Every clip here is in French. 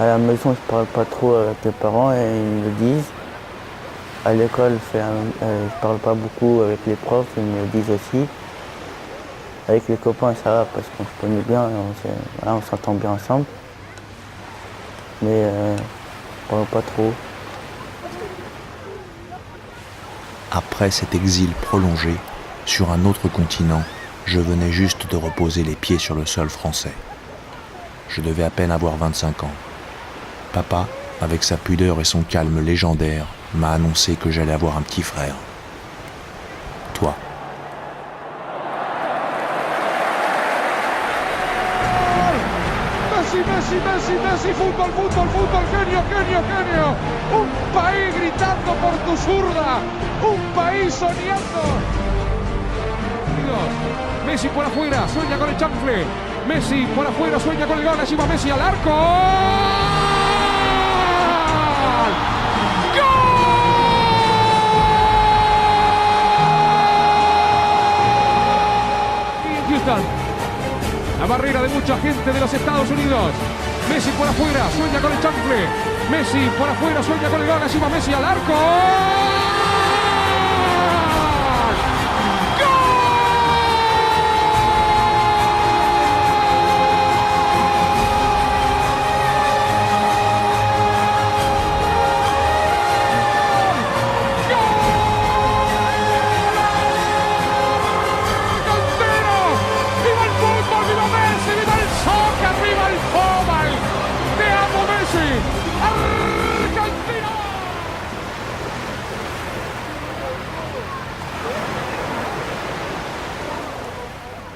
À la maison, je parle pas trop avec les parents et ils me le disent. À l'école, je parle pas beaucoup avec les profs, ils me le disent aussi. Avec les copains, ça va parce qu'on se connaît bien, on s'entend bien ensemble. Mais je parle pas trop. Après cet exil prolongé, sur un autre continent, je venais juste de reposer les pieds sur le sol français. Je devais à peine avoir 25 ans. Papa, avec sa pudeur et son calme légendaire, m'a annoncé que j'allais avoir un petit frère. Toi. Messi, fútbol, genio. Un país gritando por tu zurda, un país soñando. Messi por afuera, sueña con el chanfle. Messi por afuera, sueña con el gol, allí va Messi al arco. La barrera de mucha gente de los Estados Unidos. Messi por afuera, sueña con el chanfle. Messi por afuera, sueña con el gol. Allí va Messi al arco.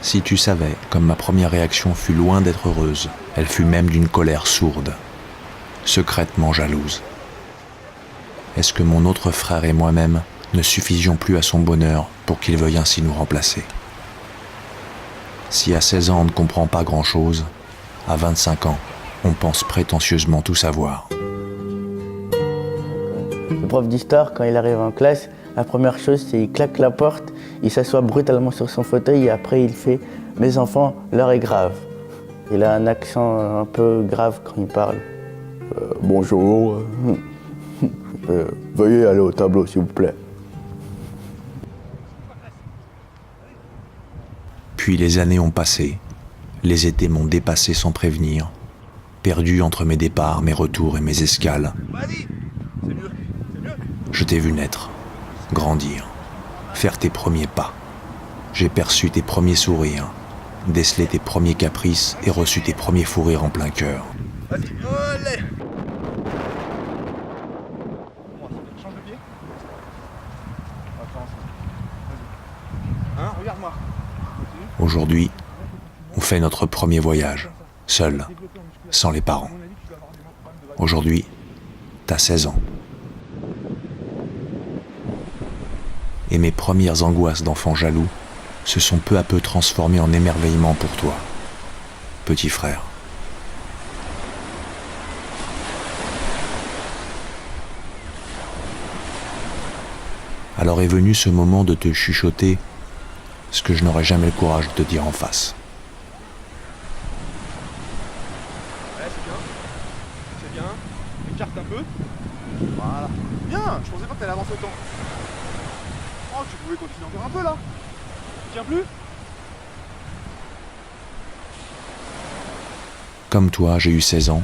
Si tu savais, comme ma première réaction fut loin d'être heureuse, elle fut même d'une colère sourde, secrètement jalouse. Est-ce que mon autre frère et moi-même ne suffisions plus à son bonheur pour qu'il veuille ainsi nous remplacer? Si à 16 ans on ne comprend pas grand-chose, à 25 ans, on pense prétentieusement tout savoir. Le prof d'histoire, quand il arrive en classe, la première chose, c'est qu'il claque la porte, il s'assoit brutalement sur son fauteuil et après il fait « Mes enfants, l'heure est grave ». Il a un accent un peu grave quand il parle. Bonjour, veuillez aller au tableau s'il vous plaît. Puis les années ont passé, les étés m'ont dépassé sans prévenir, perdu entre mes départs, mes retours et mes escales. Je t'ai vu naître, grandir, faire tes premiers pas. J'ai perçu tes premiers sourires, décelé tes premiers caprices et reçu tes premiers fous rires en plein cœur. Vas-y, allez. Change de pied. Hein, regarde-moi. Aujourd'hui, on fait notre premier voyage, seul, sans les parents. Aujourd'hui, t'as 16 ans. Et mes premières angoisses d'enfant jaloux se sont peu à peu transformées en émerveillement pour toi, petit frère. Alors est venu ce moment de te chuchoter ce que je n'aurais jamais le courage de te dire en face. Ouais, c'est bien. Écarte un peu. Voilà. Bien, je pensais pas que t'allais avancer autant. Oh, tu pouvais continuer encore un peu là. Tiens plus. Comme toi, j'ai eu 16 ans,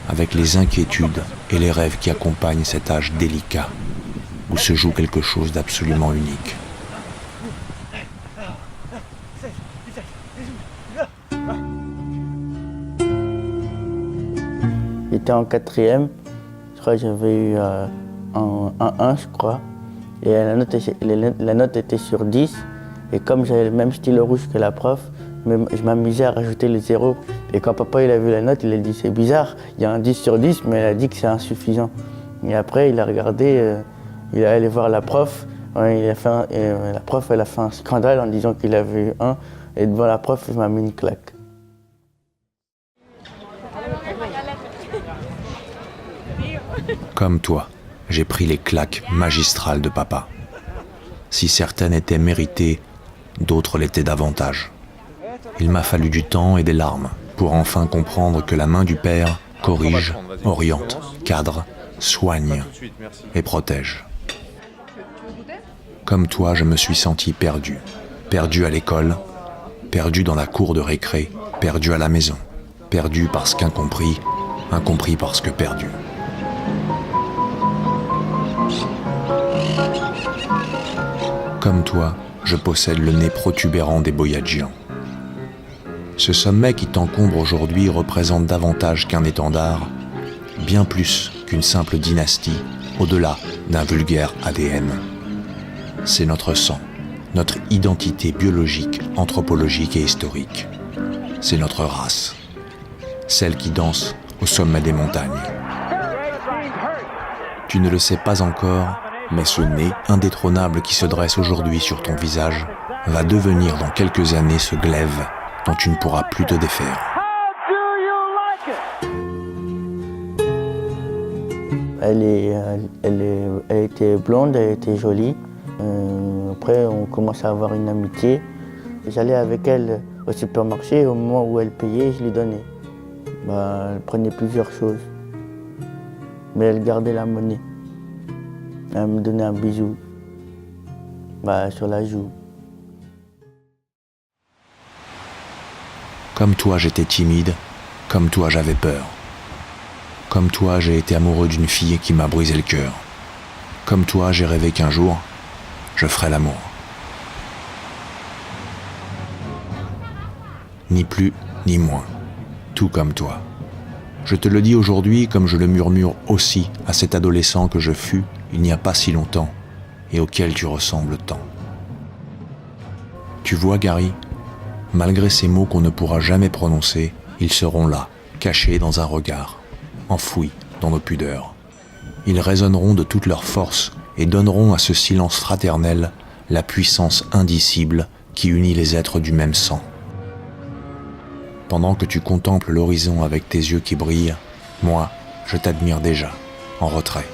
avec les inquiétudes et les rêves qui accompagnent cet âge délicat, où se joue quelque chose d'absolument unique. J'étais en 4e, je crois que j'avais eu un 1, je crois. Et la note était sur 10. Et comme j'avais le même stylo rouge que la prof, je m'amusais à rajouter les zéros. Et quand papa il a vu la note, il a dit c'est bizarre, il y a un 10 sur 10, mais elle a dit que c'est insuffisant. Et après, il a regardé, il est allé voir la prof. La prof elle a fait un scandale en disant qu'il avait eu 1. Et devant la prof, il m'a mis une claque. Comme toi, j'ai pris les claques magistrales de papa. Si certaines étaient méritées, d'autres l'étaient davantage. Il m'a fallu du temps et des larmes pour enfin comprendre que la main du père corrige, oriente, cadre, soigne Tout de suite, merci. et protège. Comme toi, je me suis senti perdu. Perdu à l'école, perdu dans la cour de récré, perdu à la maison. Perdu parce qu'incompris, incompris parce que perdu. Comme toi, je possède le nez protubérant des Boyadjians. Ce sommet qui t'encombre aujourd'hui représente davantage qu'un étendard, bien plus qu'une simple dynastie, au-delà d'un vulgaire ADN. C'est notre sang, notre identité biologique, anthropologique et historique. C'est notre race, celle qui danse au sommet des montagnes. Tu ne le sais pas encore, mais ce nez indétrônable qui se dresse aujourd'hui sur ton visage va devenir dans quelques années ce glaive dont tu ne pourras plus te défaire. Elle était blonde, elle était jolie. Après, on commence à avoir une amitié. J'allais avec elle au supermarché, au moment où elle payait, je lui donnais. Elle prenait plusieurs choses, mais elle gardait la monnaie. Elle me donnait un bisou sur la joue. Comme toi, j'étais timide, comme toi, j'avais peur. Comme toi, j'ai été amoureux d'une fille qui m'a brisé le cœur. Comme toi, j'ai rêvé qu'un jour, je ferais l'amour. Ni plus, ni moins. Tout comme toi. Je te le dis aujourd'hui comme je le murmure aussi à cet adolescent que je fus il n'y a pas si longtemps et auquel tu ressembles tant. Tu vois, Gary, malgré ces mots qu'on ne pourra jamais prononcer, ils seront là, cachés dans un regard, enfouis dans nos pudeurs. Ils résonneront de toute leur force et donneront à ce silence fraternel la puissance indicible qui unit les êtres du même sang. Pendant que tu contemples l'horizon avec tes yeux qui brillent, moi, je t'admire déjà, en retrait.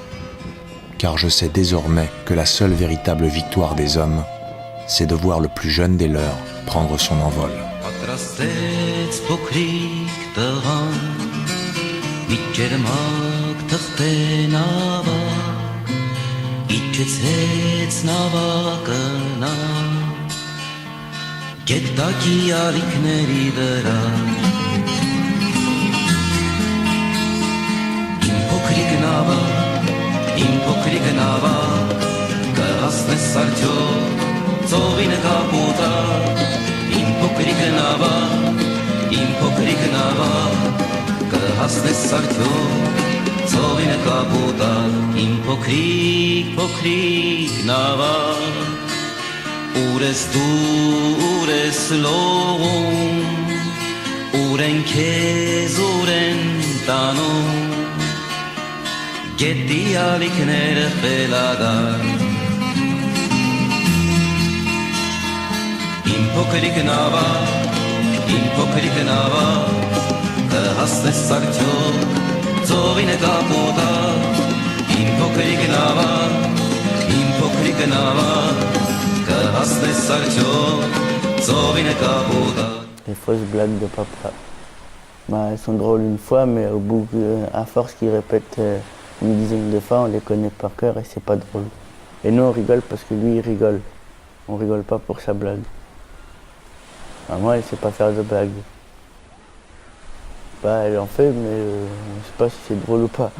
Car je sais désormais que la seule véritable victoire des hommes, c'est de voir le plus jeune des leurs prendre son envol. Գետակի ալիքների վրա Իմ փոքրիկ նավակ կհասնես արդյոք ծովի նկապուտակ Իմ փոքրիկ նավակ կհասնես արդյոք ծովի նկապուտակ Իմ փոքրիկ նավակ Ուր ես դու, ուր ես լողում, ուր են քեզ, ուր են տանում, գետի ալիքները խելագար Իմ փոքրիկ նավակ, կհասնես արդյոք ծովի նկապուտակ Իմ փոքրիկ նավակ Les fausses blagues de papa. Elles sont drôles une fois, mais au bout, à force qu'il répète une dizaine de fois, on les connaît par cœur et c'est pas drôle. Et nous on rigole parce que lui il rigole. On rigole pas pour sa blague. Moi elle sait pas faire de blagues. Elle en fait, mais je sais pas si c'est drôle ou pas.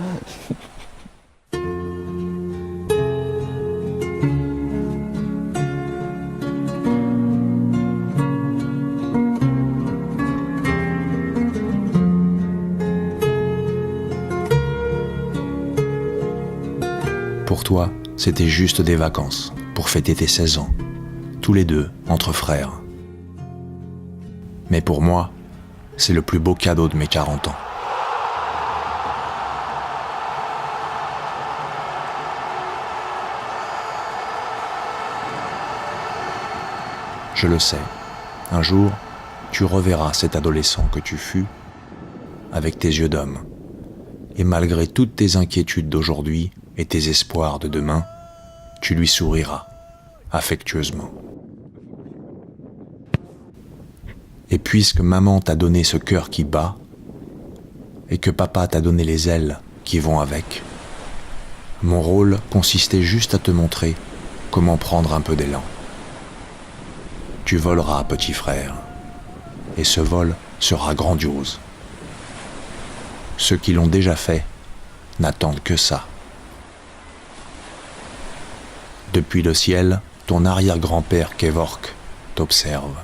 Pour toi, c'était juste des vacances, pour fêter tes 16 ans, tous les deux, entre frères. Mais pour moi, c'est le plus beau cadeau de mes 40 ans. Je le sais, un jour, tu reverras cet adolescent que tu fus avec tes yeux d'homme. Et malgré toutes tes inquiétudes d'aujourd'hui et tes espoirs de demain, tu lui souriras, affectueusement. Et puisque maman t'a donné ce cœur qui bat, et que papa t'a donné les ailes qui vont avec. Mon rôle consistait juste à te montrer comment prendre un peu d'élan. Tu voleras, petit frère, et ce vol sera grandiose. Ceux qui l'ont déjà fait n'attendent que ça. Depuis le ciel, ton arrière-grand-père Kevork t'observe.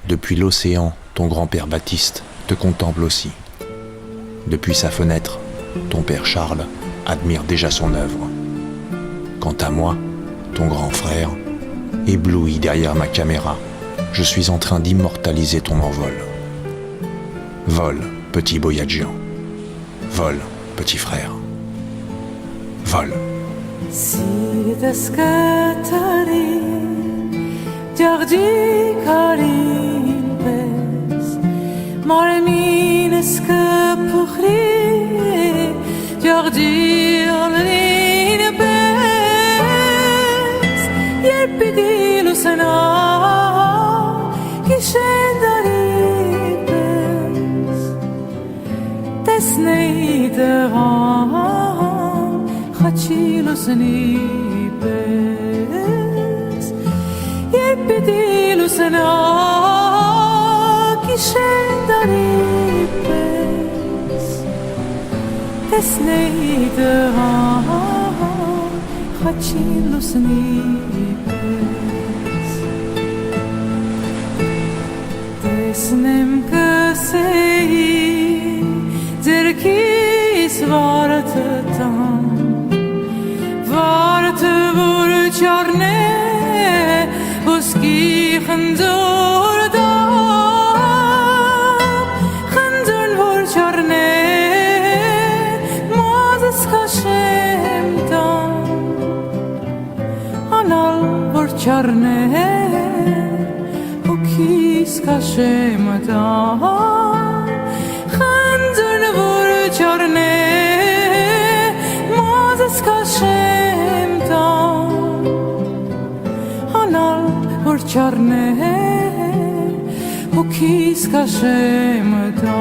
Depuis l'océan, ton grand-père Baptiste te contemple aussi. Depuis sa fenêtre, ton père Charles admire déjà son œuvre. Quant à moi, ton grand frère, ébloui derrière ma caméra, je suis en train d'immortaliser ton envol. Vole, petit Boyadjian. Vole, petit frère. Vole. Si deskatari Jardi karin pes Marmin skapukhri Jardi alin pes Yerpidil sana Kishendari pes Tesneideran Khachilo snipes Yerpidilo sana Kishendaripes Tesneideran Khachilo snipes Tesnem kasei Zerkis vartetan Vart vår kjørne Boski khendur da Khendur vår kjørne Mazes kashemta Anal vår kjørne Bokis kashemta Khendur vår kjørne Mazes kashemta Anal vår kjørne Og kis kashemta